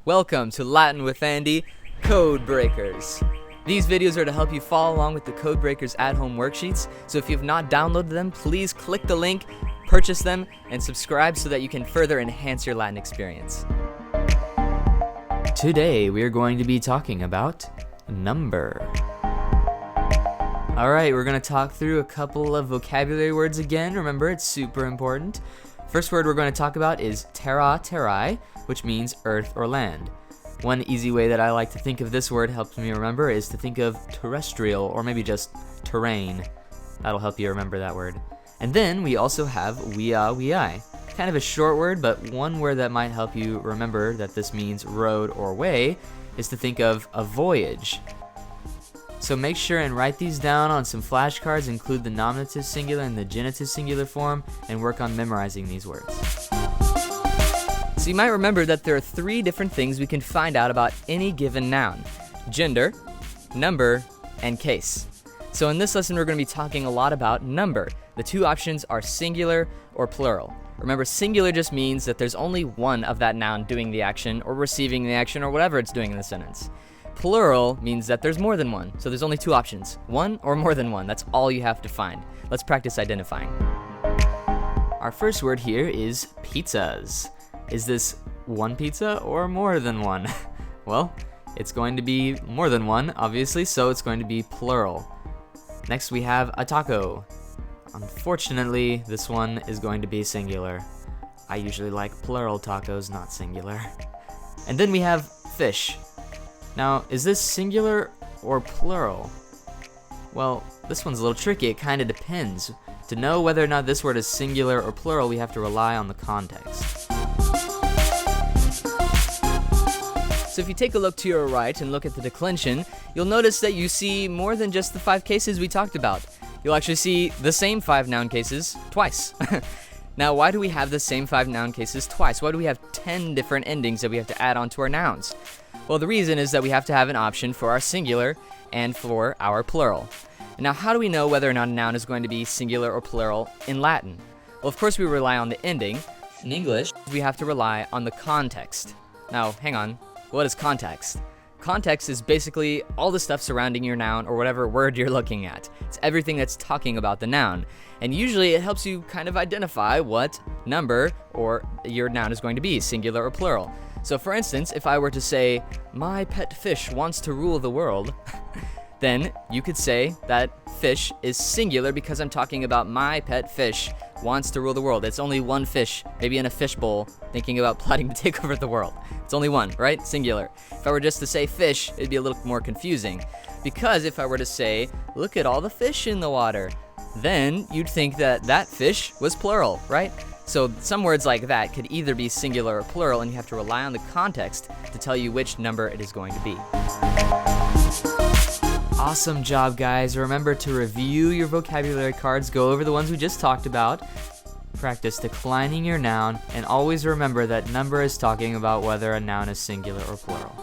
Welcome to Latin with Andy, Code Breakers. These videos are to help you follow along with the Code Breakers at-home worksheets, so if you have not downloaded them, please click the link, purchase them, and subscribe so that you can further enhance your Latin experience. Today, we are going to be talking about number. Alright, we're going to talk through a couple of vocabulary words again. Remember, it's super important. First word we're going to talk about is terra, terrae, which means earth or land. One easy way that I like to think of this word, helps me remember, is to think of terrestrial, or maybe just terrain. That'll help you remember that word. And then we also have viae. Kind of a short word, but one word that might help you remember that this means road or way is to think of a voyage. So make sure and write these down on some flashcards, include the nominative singular and the genitive singular form, and work on memorizing these words. So you might remember that there are three different things we can find out about any given noun: gender, number, and case. So in this lesson we're going to be talking a lot about number. The two options are singular or plural. Remember, singular just means that there's only one of that noun doing the action or receiving the action or whatever it's doing in the sentence. Plural means that there's more than one, so there's only two options, one or more than one. That's all you have to find. Let's practice identifying. Our first word here is pizzas. Is this one pizza or more than one? Well, it's going to be more than one, obviously, so it's going to be plural. Next we have a taco. Unfortunately, this one is going to be singular. I usually like plural tacos, not singular. And then we have fish. Now, is this singular or plural? Well, this one's a little tricky. It kind of depends. To know whether or not this word is singular or plural, we have to rely on the context. So if you take a look to your right and look at the declension, you'll notice that you see more than just the 5 cases we talked about. You'll actually see the same 5 noun cases twice. Now, why do we have the same 5 noun cases twice? Why do we have 10 different endings that we have to add on to our nouns? Well, the reason is that we have to have an option for our singular and for our plural. Now, how do we know whether or not a noun is going to be singular or plural in Latin? Well, of course, we rely on the ending. In English, we have to rely on the context. Now, hang on. What is context? Context is basically all the stuff surrounding your noun or whatever word you're looking at. It's everything that's talking about the noun. And usually it helps you kind of identify what number or your noun is going to be, singular or plural. So for instance, if I were to say, my pet fish wants to rule the world, then you could say that fish is singular because I'm talking about my pet fish wants to rule the world. It's only one fish, maybe in a fishbowl, thinking about plotting to take over the world. It's only one, right? Singular. If I were just to say fish, it'd be a little more confusing. Because if I were to say, look at all the fish in the water, then you'd think that that fish was plural, right? So some words like that could either be singular or plural, and you have to rely on the context to tell you which number it is going to be. Awesome job, guys. Remember to review your vocabulary cards, go over the ones we just talked about, practice declining your noun, and always remember that number is talking about whether a noun is singular or plural.